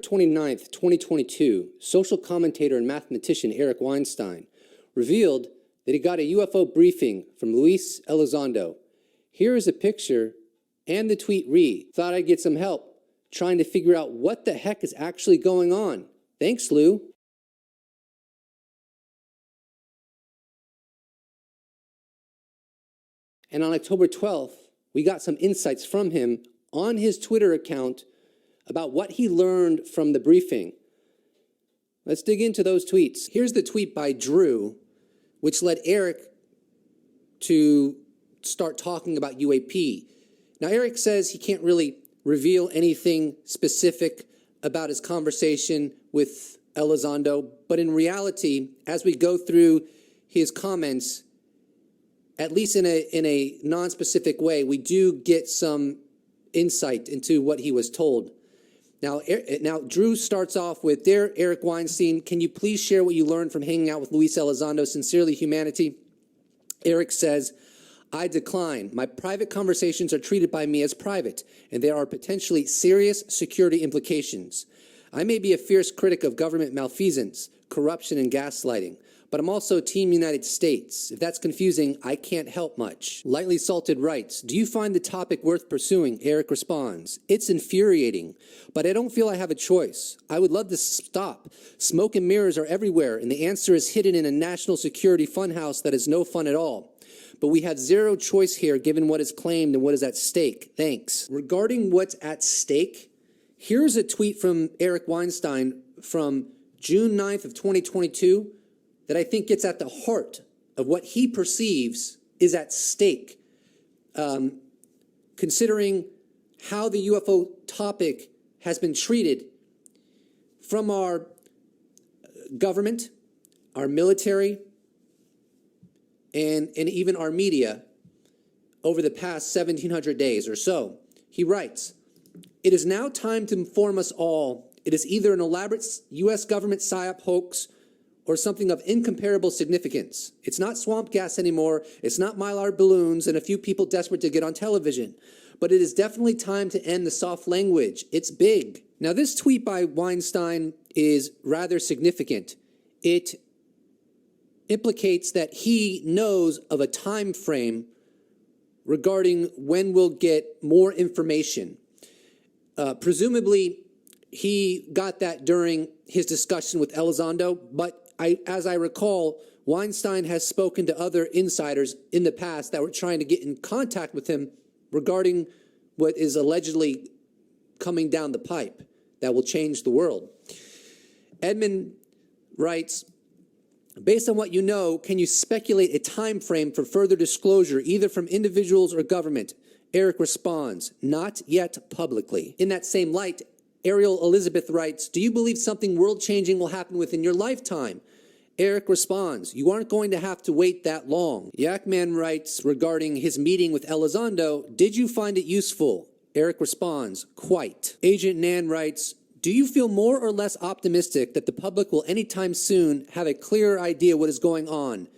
29th, 2022, social commentator and mathematician Eric Weinstein revealed that he got a UFO briefing from Luis Elizondo. Here is a picture, and the tweet read, "Thought I'd get some help trying to figure out what the heck is actually going on. Thanks, Lou." And on October 12th, we got some insights from him on his Twitter account about what he learned from the briefing. Let's dig into those tweets. Here's the tweet by Drew, which led Eric to start talking about UAP. Now, Eric says he can't really reveal anything specific about his conversation with Elizondo, but in reality, as we go through his comments, at least in a non-specific way, we do get some insight into what he was told. Now, Drew starts off with, "Dear Eric Weinstein, can you please share what you learned from hanging out with Luis Elizondo? Sincerely, Humanity." Eric says, "I decline. My private conversations are treated by me as private, and there are potentially serious security implications. I may be a fierce critic of government malfeasance, corruption, and gaslighting, but I'm also Team United States. If that's confusing, I can't help much." Lightly Salted writes, "Do you find the topic worth pursuing?" Eric responds, "It's infuriating, but I don't feel I have a choice. I would love to stop. Smoke and mirrors are everywhere, and the answer is hidden in a national security funhouse that is no fun at all. But we have zero choice here given what is claimed and what is at stake. Thanks." Regarding what's at stake, here's a tweet from Eric Weinstein from June 9th of 2022 that I think gets at the heart of what he perceives is at stake, considering how the UFO topic has been treated from our government, our military, and even our media over the past 1,700 days or so. He writes, "It is now time to inform us all. It is either an elaborate U.S. government PSYOP hoax or something of incomparable significance. It's not swamp gas anymore. It's not mylar balloons and a few people desperate to get on television. But it is definitely time to end the soft language. It's big." Now, this tweet by Weinstein is rather significant. It implicates that he knows of a time frame regarding when we'll get more information. Presumably, he got that during his discussion with Elizondo, but as I recall, Weinstein has spoken to other insiders in the past that were trying to get in contact with him regarding what is allegedly coming down the pipe that will change the world. Edmund writes, "Based on what you know, can you speculate a time frame for further disclosure, either from individuals or government?" Eric responds, "Not yet publicly." In that same light, Ariel Elizabeth writes, "Do you believe something world-changing will happen within your lifetime?" Eric responds, "You aren't going to have to wait that long." Yakman writes regarding his meeting with Elizondo, "Did you find it useful?" Eric responds, "Quite." Agent Nan writes, "Do you feel more or less optimistic that the public will anytime soon have a clearer idea what is going on,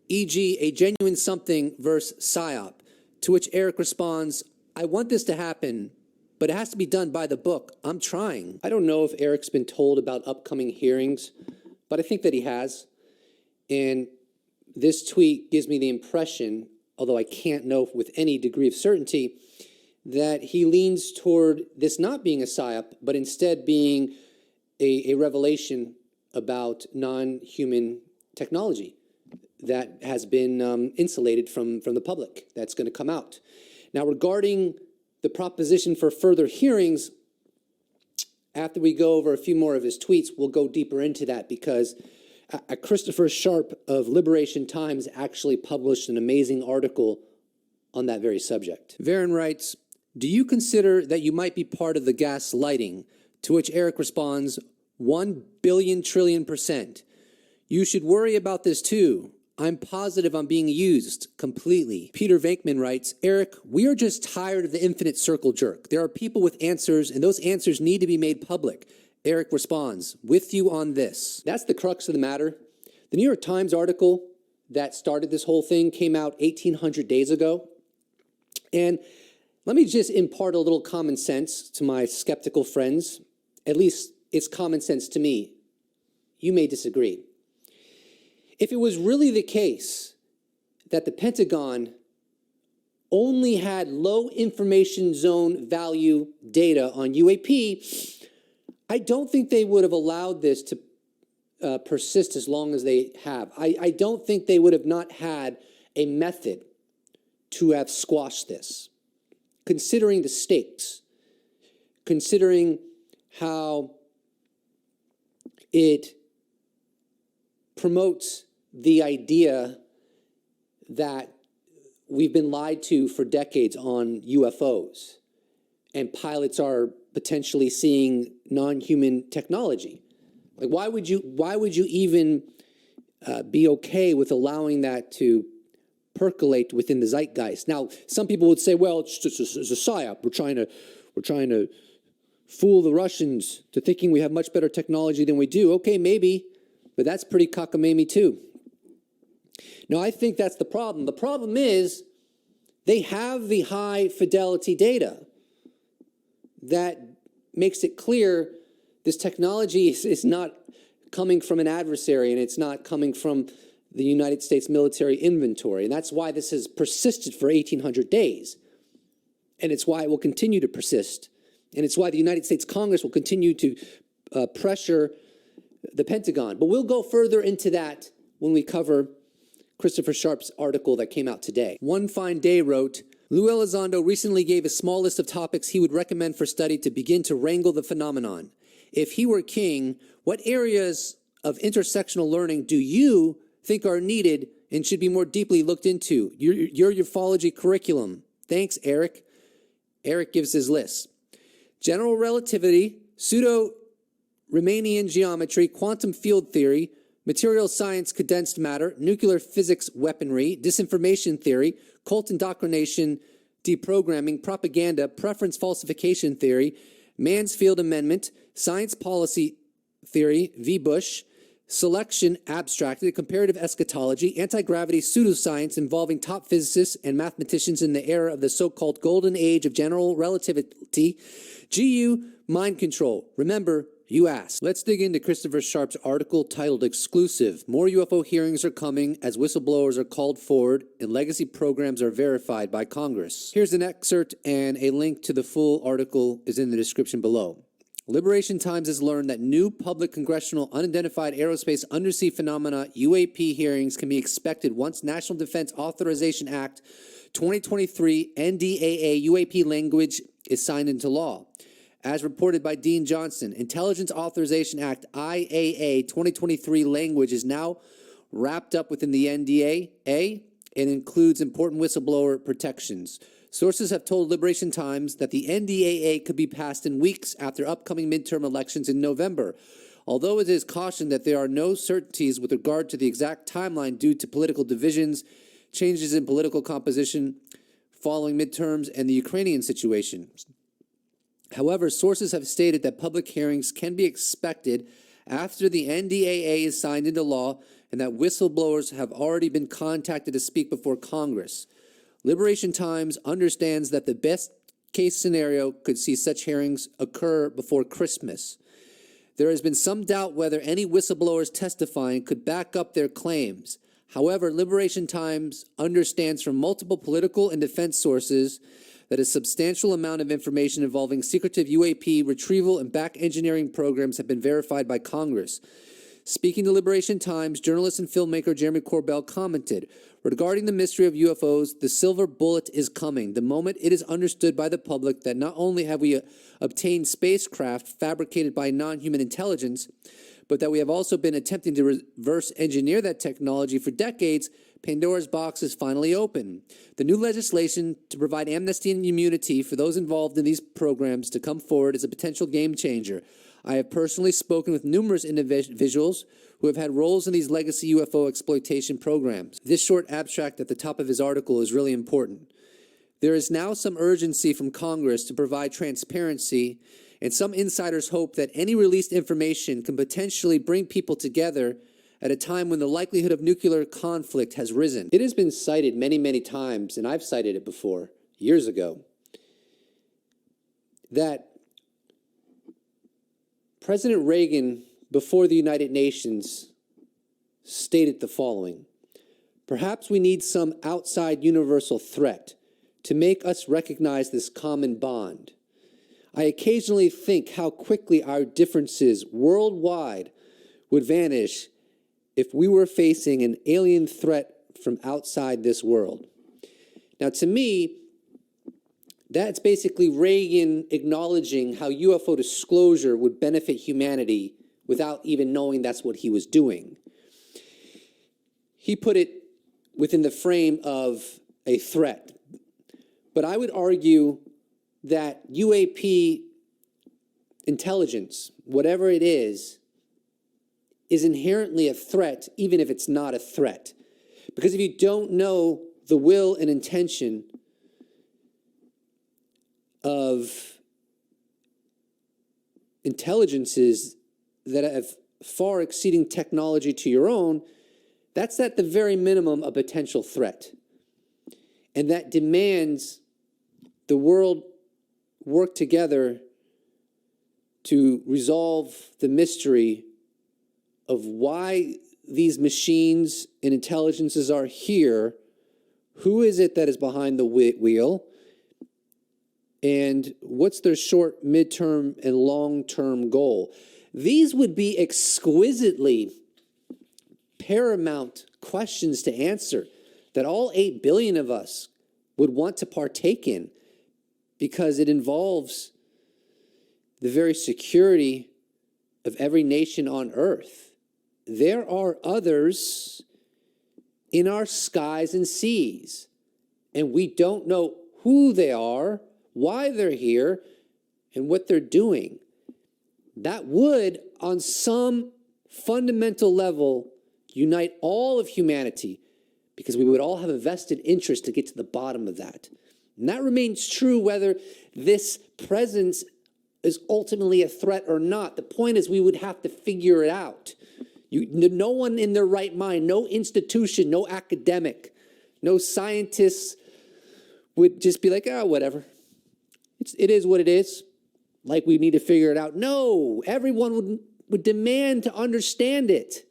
e.g. a genuine something versus PSYOP?" To which Eric responds, "I want this to happen, but it has to be done by the book. I'm trying." I don't know if Eric's been told about upcoming hearings, but I think that he has. And this tweet gives me the impression, although I can't know with any degree of certainty, that he leans toward this not being a PSYOP, but instead being a revelation about non-human technology that has been insulated from the public that's going to come out. Now, regarding the proposition for further hearings, after we go over a few more of his tweets, we'll go deeper into that because Christopher Sharp of Liberation Times actually published an amazing article on that very subject. Varen writes, "Do you consider that you might be part of the gaslighting?" To which Eric responds, 1 billion trillion %. "You should worry about this too. I'm positive I'm being used completely." Peter Venkman writes, "Eric, we are just tired of the infinite circle jerk. There are people with answers, and those answers need to be made public." Eric responds, "With you on this." That's the crux of the matter. The New York Times article that started this whole thing came out 1,800 days ago. And let me just impart a little common sense to my skeptical friends, at least it's common sense to me. You may disagree. If it was really the case that the Pentagon only had low information zone value data on UAP, I don't think they would have allowed this to persist as long as they have. I don't think they would have not had a method to have squashed this, considering the stakes, considering how it promotes the idea that we've been lied to for decades on UFOs, and pilots are potentially seeing non-human technology. Like, why would you even be okay with allowing that to percolate within the zeitgeist? Now, some people would say, well, it's just a psyop. We're trying to fool the Russians to thinking we have much better technology than we do. Okay, maybe, but that's pretty cockamamie too. Now, I think that's the problem. The problem is they have the high fidelity data that makes it clear this technology is not coming from an adversary, and it's not coming from the United States military inventory. And that's why this has persisted for 1,800 days. And it's why it will continue to persist. And it's why the United States Congress will continue to pressure the Pentagon. But we'll go further into that when we cover Christopher Sharp's article that came out today. One Fine Day wrote, Lou Elizondo recently gave a small list of topics he would recommend for study to begin to wrangle the phenomenon. If he were king, what areas of intersectional learning do you think are needed and should be more deeply looked into? Your ufology curriculum. Thanks, Eric. Eric gives his list. General relativity, pseudo-Riemannian geometry, quantum field theory, material science condensed matter, nuclear physics weaponry, disinformation theory, cult indoctrination, deprogramming, propaganda, preference falsification theory, Mansfield Amendment, science policy theory, V. Bush, selection abstracted, comparative eschatology, anti-gravity pseudoscience involving top physicists and mathematicians in the era of the so-called golden age of general relativity, GU, mind control. Remember, you asked. Let's dig into Christopher Sharp's article titled Exclusive. More UFO hearings are coming as whistleblowers are called forward and legacy programs are verified by Congress. Here's an excerpt, and a link to the full article is in the description below. Liberation Times has learned that new public congressional unidentified aerospace undersea phenomena UAP hearings can be expected once National Defense Authorization Act 2023 NDAA UAP language is signed into law. As reported by Dean Johnson, Intelligence Authorization Act IAA 2023 language is now wrapped up within the NDAA and includes important whistleblower protections. Sources have told Liberation Times that the NDAA could be passed in weeks after upcoming midterm elections in November, although it is cautioned that there are no certainties with regard to the exact timeline due to political divisions, changes in political composition following midterms, and the Ukrainian situation. However, sources have stated that public hearings can be expected after the NDAA is signed into law and that whistleblowers have already been contacted to speak before Congress. Liberation Times understands that the best case scenario could see such hearings occur before Christmas. There has been some doubt whether any whistleblowers testifying could back up their claims. However, Liberation Times understands from multiple political and defense sources that a substantial amount of information involving secretive UAP retrieval and back engineering programs have been verified by Congress. Speaking to Liberation Times, journalist and filmmaker Jeremy Corbell commented, regarding the mystery of UFOs, the silver bullet is coming the moment it is understood by the public that not only have we obtained spacecraft fabricated by non-human intelligence, but that we have also been attempting to reverse engineer that technology for decades. Pandora's box is finally open. The new legislation to provide amnesty and immunity for those involved in these programs to come forward is a potential game changer. I have personally spoken with numerous individuals who have had roles in these legacy UFO exploitation programs. This short abstract at the top of his article is really important. There is now some urgency from Congress to provide transparency, and some insiders hope that any released information can potentially bring people together at a time when the likelihood of nuclear conflict has risen. It has been cited many, many times, and I've cited it before, years ago, that President Reagan, before the United Nations, stated the following: "Perhaps we need some outside universal threat to make us recognize this common bond. I occasionally think how quickly our differences worldwide would vanish if we were facing an alien threat from outside this world." Now, to me, that's basically Reagan acknowledging how UFO disclosure would benefit humanity without even knowing that's what he was doing. He put it within the frame of a threat. But I would argue that UAP intelligence, whatever it is inherently a threat, even if it's not a threat. Because if you don't know the will and intention of intelligences that have far exceeding technology to your own, that's at the very minimum a potential threat. And that demands the world work together to resolve the mystery of why these machines and intelligences are here. Who is it that is behind the wheel? And what's their short, midterm, and long-term goal? These would be exquisitely paramount questions to answer that all 8 billion of us would want to partake in, because it involves the very security of every nation on earth. There are others in our skies and seas, and we don't know who they are, why they're here, and what they're doing. That would, on some fundamental level, unite all of humanity, because we would all have a vested interest to get to the bottom of that. And that remains true whether this presence is ultimately a threat or not. The point is, we would have to figure it out. No one in their right mind, no institution, no academic, no scientists would just be like, oh, whatever. It is what it is. Like we need to figure it out. No, everyone would demand to understand it.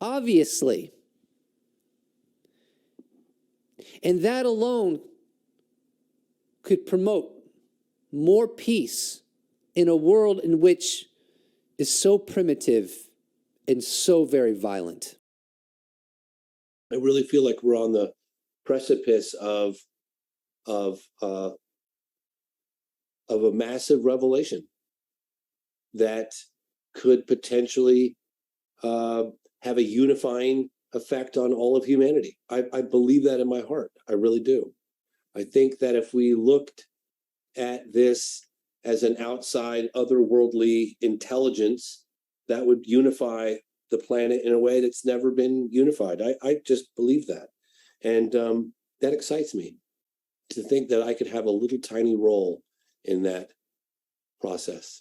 Obviously. And that alone could promote more peace in a world in which is so primitive and so very violent. I really feel like we're on the precipice of a massive revelation that could potentially have a unifying effect on all of humanity. I believe that in my heart. I really do. I think that if we looked at this as an outside, otherworldly intelligence, that would unify the planet in a way that's never been unified. I just believe that. And that excites me, to think that I could have a little tiny role in that process.